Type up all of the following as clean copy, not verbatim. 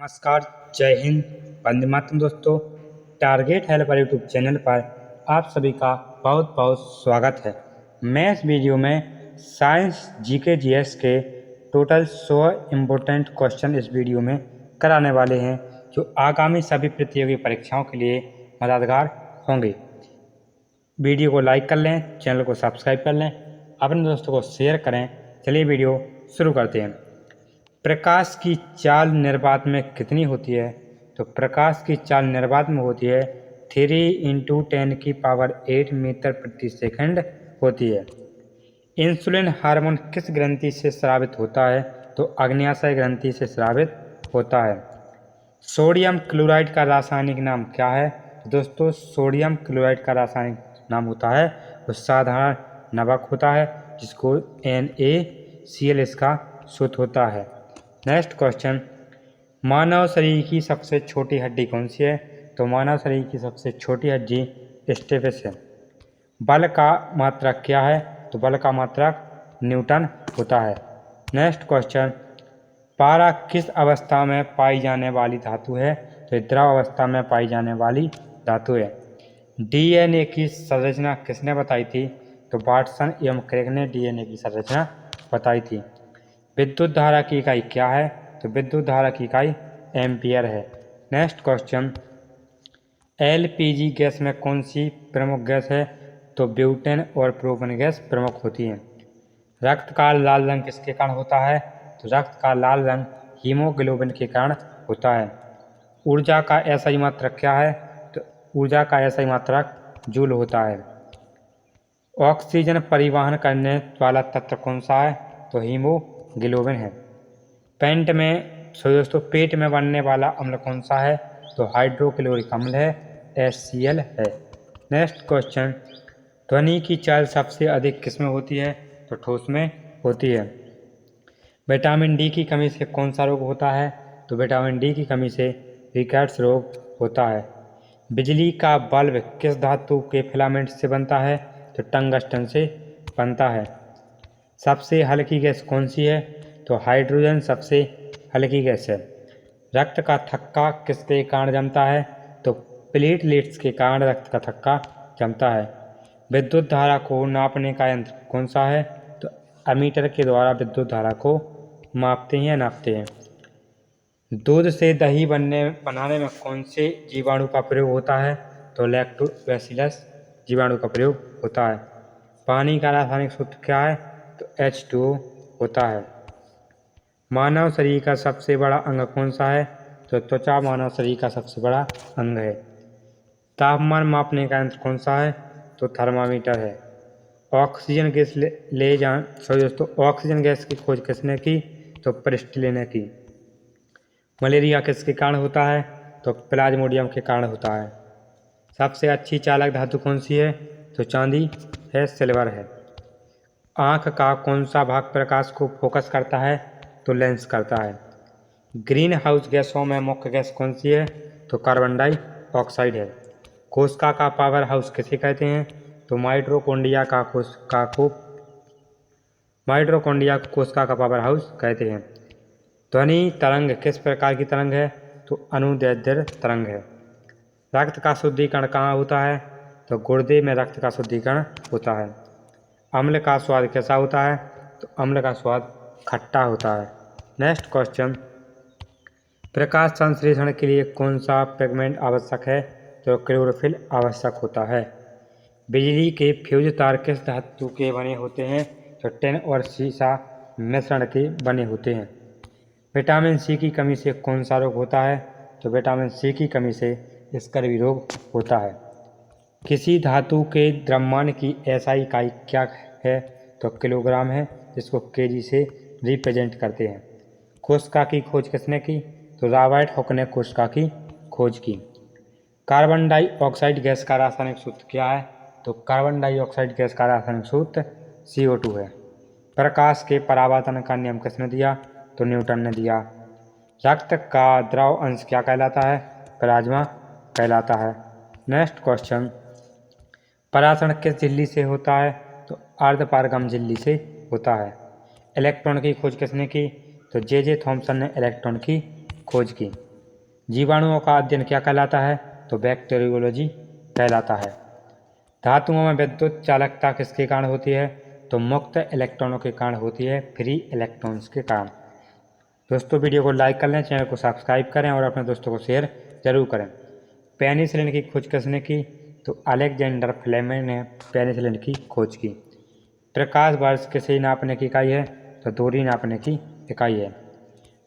नमस्कार, जय हिंद, वंदे मातरम दोस्तों। टारगेट हेल्पर यूट्यूब चैनल पर आप सभी का बहुत बहुत स्वागत है। मैं इस वीडियो में साइंस जीके जीएस के टोटल 100 इम्पोर्टेंट क्वेश्चन इस वीडियो में कराने वाले हैं जो आगामी सभी प्रतियोगी परीक्षाओं के लिए मददगार होंगे। वीडियो को लाइक कर लें, चैनल को सब्सक्राइब कर लें, अपने दोस्तों को शेयर करें। चलिए वीडियो शुरू करते हैं। प्रकाश की चाल निर्वात में कितनी होती है? तो प्रकाश की चाल निर्वात में होती है 3 × 10⁸ मीटर प्रति सेकंड होती है। इंसुलिन हार्मोन किस ग्रंथि से स्रावित होता है? तो अग्न्याशय ग्रंथि से स्रावित होता है। सोडियम क्लोराइड का रासायनिक नाम क्या है? दोस्तों, सोडियम क्लोराइड का रासायनिक नाम होता है वो साधारण नमक होता है जिसको NaCl इसका सूत्र होता है। नेक्स्ट क्वेश्चन, मानव शरीर की सबसे छोटी हड्डी कौन सी है? तो मानव शरीर की सबसे छोटी हड्डी स्टेपिस है। बल का मात्रक क्या है? तो बल का मात्रक न्यूटन होता है। नेक्स्ट क्वेश्चन, पारा किस अवस्था में पाई जाने वाली धातु है? तो द्रव अवस्था में पाई जाने वाली धातु है। DNA की संरचना किसने बताई थी? तो वाटसन एवं क्रेग ने DNA की संरचना बताई थी। विद्युत धारा की इकाई क्या है? तो विद्युत धारा की इकाई एम्पियर है। नेक्स्ट क्वेश्चन, LPG गैस में कौन सी प्रमुख गैस है? तो ब्यूटेन और प्रोपेन गैस प्रमुख होती हैं। रक्त का लाल रंग किसके कारण होता है? तो रक्त का लाल रंग हीमोग्लोबिन के कारण होता है। ऊर्जा का SI मात्रक क्या है? तो ऊर्जा का SI मात्रक जूल होता है। ऑक्सीजन परिवहन करने वाला तत्व कौन सा है? तो हीमोग्लोबिन है। पेट में बनने वाला अम्ल कौन सा है? तो हाइड्रोक्लोरिक अम्ल है, HCl है। नेक्स्ट क्वेश्चन, ध्वनि की चाल सबसे अधिक किसमें होती है? तो ठोस में होती है। विटामिन डी की कमी से कौन सा रोग होता है? तो विटामिन डी की कमी से रिकेट्स रोग होता है। बिजली का बल्ब किस धातु के फिलामेंट से बनता है? तो टंगस्टन से बनता है। सबसे हल्की गैस कौन सी है? तो हाइड्रोजन सबसे हल्की गैस है। रक्त का थक्का किसके कारण जमता है? तो प्लेटलेट्स के कारण रक्त का थक्का जमता है। विद्युत धारा को नापने का यंत्र कौन सा है? तो अमीटर के द्वारा विद्युत धारा को मापते हैं या नापते हैं। दूध से दही बनाने में कौन से जीवाणु का प्रयोग होता है? तो लैक्टोबैसिलस जीवाणु का प्रयोग होता है। पानी का रासायनिक सूत्र क्या है? तो H2O होता है। मानव शरीर का सबसे बड़ा अंग कौन सा है? तो त्वचा मानव शरीर का सबसे बड़ा अंग है। तापमान मापने का यंत्र कौन सा है? तो थर्मामीटर है। ऑक्सीजन गैस की खोज किसने की? तो प्रिस्टले ने की। मलेरिया किसके कारण होता है? तो प्लाज्मोडियम के कारण होता है। सबसे अच्छी चालक धातु कौन सी है? तो चांदी है, सिल्वर है। आँख का कौन सा भाग प्रकाश को फोकस करता है? तो लेंस करता है। ग्रीन हाउस गैसों में मुख्य गैस कौन सी है? तो कार्बन डाइऑक्साइड है। कोशिका का पावर हाउस किसे कहते हैं? तो माइटोकॉन्ड्रिया को कोशिका का पावर हाउस कहते हैं। ध्वनि तरंग किस प्रकार की तरंग है? तो अनुदैर्ध्य तरंग है। रक्त का शुद्धिकरण कहाँ होता है? तो गुर्दे में रक्त का शुद्धिकरण होता है। अम्ल का स्वाद कैसा होता है? तो अम्ल का स्वाद खट्टा होता है। नेक्स्ट क्वेश्चन, प्रकाश संश्लेषण के लिए कौन सा पिगमेंट आवश्यक है? तो क्लोरोफिल आवश्यक होता है। बिजली के फ्यूज तार किस धातु के बने होते हैं? तो टिन और सीसा मिश्रण के बने होते हैं। विटामिन सी की कमी से कौन सा रोग होता है? तो विटामिन सी की कमी से स्कर्वी रोग होता है। किसी धातु के द्रव्यमान की SI इकाई क्या है? तो किलोग्राम है, जिसको kg से रिप्रेजेंट करते हैं। कोशिका की खोज किसने की? तो रॉबर्ट हुक ने कोशिका की खोज की। कार्बन डाइऑक्साइड गैस का रासायनिक सूत्र क्या है? तो कार्बन डाइऑक्साइड गैस का रासायनिक सूत्र CO2 है। प्रकाश के परावर्तन का नियम किसने दिया? तो न्यूटन ने दिया। रक्त का द्रव अंश क्या कहलाता है? प्लाज्मा कहलाता है। नेक्स्ट क्वेश्चन, परासरण किस झिल्ली से होता है? तो अर्धपारगम झिल्ली से होता है। इलेक्ट्रॉन की खोज किसने की? तो J.J. थॉम्सन ने इलेक्ट्रॉन की खोज की। जीवाणुओं का अध्ययन क्या कहलाता है? तो बैक्टीरियोलॉजी कहलाता है। धातुओं में विद्युत चालकता किसके कारण होती है? तो मुक्त इलेक्ट्रॉनों के कारण होती है, फ्री इलेक्ट्रॉन्स के कारण। दोस्तों वीडियो को लाइक कर लें, चैनल को सब्सक्राइब करें और अपने दोस्तों को शेयर जरूर करें। पेनिसिलिन की खोज किसने की? तो अलेक्जेंडर फ्लेमिंग ने पेनिसिलिन की खोज की। प्रकाश वर्ष किसे नापने की इकाई है? तो दूरी नापने की इकाई है।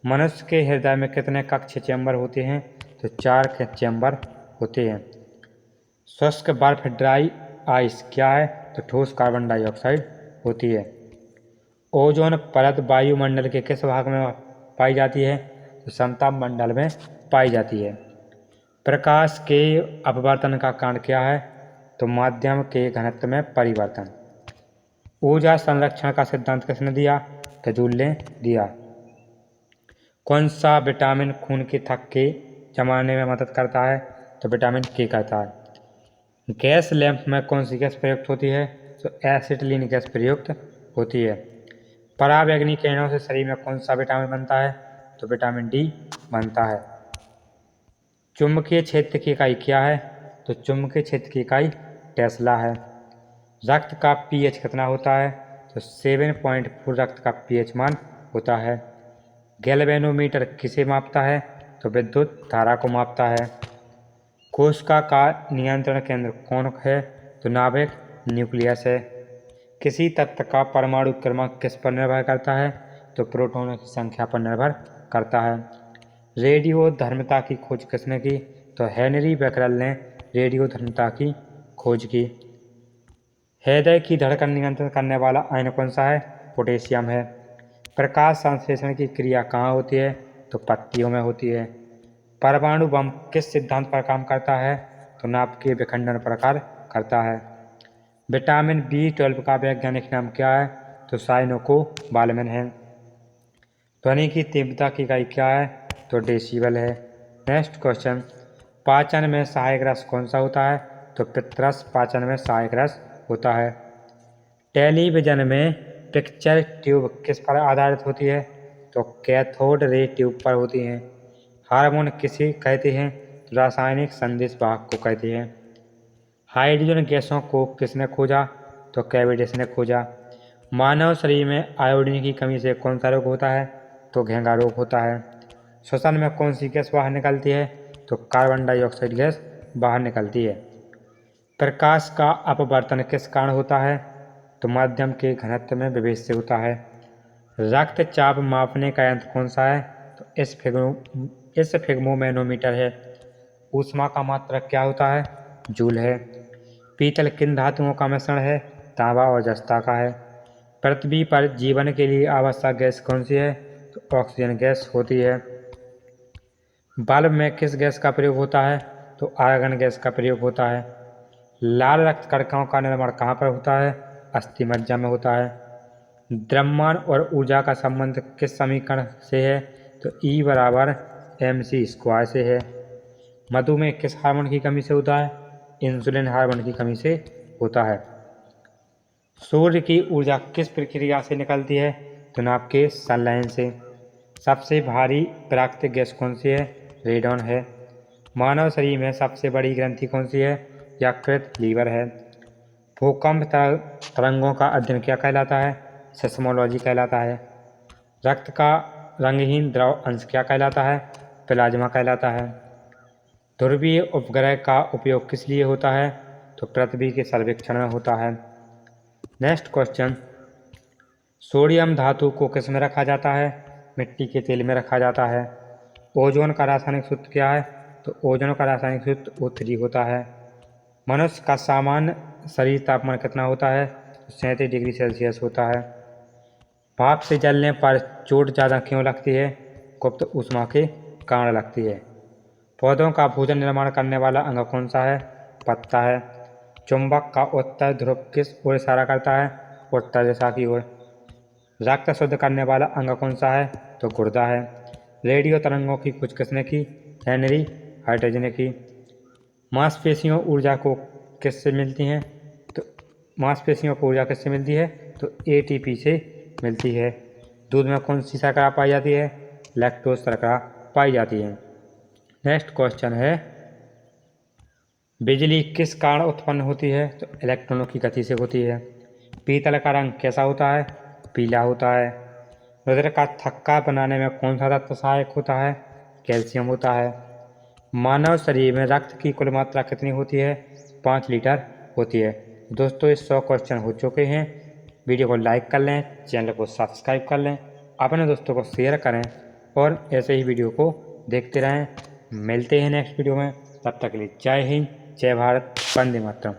मनुष्य के हृदय में कितने कक्ष चैम्बर होते हैं? तो 4 चैम्बर होते हैं। शुष्क बर्फ ड्राई आइस क्या है? तो ठोस कार्बन डाइऑक्साइड होती है। ओजोन परत वायुमंडल के किस भाग में पाई जाती है? तो समताप मंडल में पाई जाती है। प्रकाश के अपवर्तन का कारण क्या है? तो माध्यम के घनत्व में परिवर्तन। ऊर्जा संरक्षण का सिद्धांत किसने दिया? तो जूल ने दिया। कौन सा विटामिन खून के थक्के जमाने में मदद करता है? तो विटामिन के करता है। गैस लैंप में कौन सी गैस प्रयुक्त होती है? तो एसिटिलीन गैस प्रयुक्त होती है। पराबैंगनी किरणों से शरीर में कौन सा विटामिन बनता है? तो विटामिन डी बनता है। चुंबकीय क्षेत्र की इकाई क्या है? तो चुंबकीय क्षेत्र की इकाई टेस्ला है। रक्त का पीएच कितना होता है? तो 7.4 रक्त का पीएच मान होता है। गैल्वेनोमीटर किसे मापता है? तो विद्युत धारा को मापता है। कोशिका का नियंत्रण केंद्र कौन है? तो नाभिक न्यूक्लियस है। किसी तत्व का परमाणु क्रमांक किस पर निर्भर करता है? तो प्रोटॉनों की संख्या पर निर्भर करता है। रेडियो धर्मिता की खोज किसने की? तो हेनरी बेकरल ने रेडियो धर्मिता की खोज की। हृदय की धड़कन नियंत्रित करने वाला आयन कौन सा है? पोटेशियम है। प्रकाश संश्लेषण की क्रिया कहाँ होती है? तो पत्तियों में होती है। परमाणु बम किस सिद्धांत पर काम करता है? तो नाभिकीय विखंडन पर कार्य करता है। विटामिन B12 का वैज्ञानिक नाम क्या है? तो साइनोकोबालमिन है। ध्वनि की तीव्रता की इकाई क्या है? तो डेसिबल है। नेक्स्ट क्वेश्चन, पाचन में सहायक रस कौन सा होता है? तो पित्तरस पाचन में सहायक रस होता है। टेलीविजन में पिक्चर ट्यूब किस पर आधारित होती है? तो कैथोड रे ट्यूब पर होती हैं। हार्मोन किसे कहते हैं? तो रासायनिक संदेश वाहक को कहते हैं। हाइड्रोजन गैसों को किसने खोजा? तो कैविडिस ने खोजा। मानव शरीर में आयोडीन की कमी से कौन सा रोग होता है? तो घेंघा रोग होता है। श्वसन में कौन सी गैस बाहर निकलती है? तो कार्बन डाइऑक्साइड गैस बाहर निकलती है। प्रकाश का अपवर्तन किस कारण होता है? तो माध्यम के घनत्व में विभेद से होता है। रक्तचाप मापने का यंत्र कौन सा है? तो स्फिग्मोमैनोमीटर है। ऊष्मा का मात्रक क्या होता है? जूल है। पीतल किन धातुओं का मिश्रण है? तांबा और जस्ता का है। पृथ्वी पर जीवन के लिए आवश्यक गैस कौन सी है? तो ऑक्सीजन गैस होती है। बल्ब में किस गैस का प्रयोग होता है? तो आर्गन गैस का प्रयोग होता है। लाल रक्त कणिकाओं का निर्माण कहाँ पर होता है? अस्थि मज्जा में होता है। द्रव्यमान और ऊर्जा का संबंध किस समीकरण से है? तो E बराबर mc² से है। मधुमेह किस हार्मोन की कमी से होता है? इंसुलिन हार्मोन की कमी से होता है। सूर्य की ऊर्जा किस प्रक्रिया से निकलती है? तो नाभ के संलयन से। सबसे भारी प्राकृतिक गैस कौन सी है? रेडॉन है। मानव शरीर में सबसे बड़ी ग्रंथि कौन सी है? यकृत लीवर है। भूकंप तरंगों का अध्ययन क्या कहलाता है? सेस्मोलॉजी कहलाता है। रक्त का रंगहीन द्रव अंश क्या कहलाता है? प्लाज्मा कहलाता है। ध्रुवीय उपग्रह का उपयोग किस लिए होता है? तो पृथ्वी के सर्वेक्षण में होता है। नेक्स्ट क्वेश्चन, सोडियम धातु को किस में रखा जाता है? मिट्टी के तेल में रखा जाता है। ओजोन का रासायनिक सूत्र क्या है? तो ओजोन का रासायनिक सूत्र O3 होता है। मनुष्य का सामान्य शरीर तापमान कितना होता है? तो 37 डिग्री सेल्सियस होता है। भाप से जलने पर चोट ज़्यादा क्यों लगती है? गुप्त ऊष्मा के कारण लगती है। पौधों का भोजन निर्माण करने वाला अंग कौन सा है? पत्ता है। चुंबक का उत्तर ध्रुव किस ओर इशारा करता है? उत्तर दिशा की ओर। रक्त शुद्ध करने वाला अंग कौन सा है? तो गुर्दा है। रेडियो तरंगों की खोज किसने की? हेनरी हाइड्रोजन ने की। मांसपेशियों ऊर्जा को किससे मिलती हैं? तो मांसपेशियों को ऊर्जा किससे मिलती है? तो ATP से मिलती है। दूध में कौन सी शर्करा पाई जाती है? लैक्टोज शर्करा पाई जाती है। नेक्स्ट क्वेश्चन है, बिजली किस कारण उत्पन्न होती है? तो इलेक्ट्रॉनों की गति से होती है। पीतल का रंग कैसा होता है? पीला होता है। रुधिर का थक्का बनाने में कौन सा तत्व सहायक होता है? कैल्शियम होता है। मानव शरीर में रक्त की कुल मात्रा कितनी होती है? 5 लीटर होती है। दोस्तों, ये 100 क्वेश्चन हो चुके हैं। वीडियो को लाइक कर लें, चैनल को सब्सक्राइब कर लें, अपने दोस्तों को शेयर करें और ऐसे ही वीडियो को देखते रहें। मिलते हैं नेक्स्ट वीडियो में, तब तक के लिए जय हिंद, जय भारत, वंदे मातरम।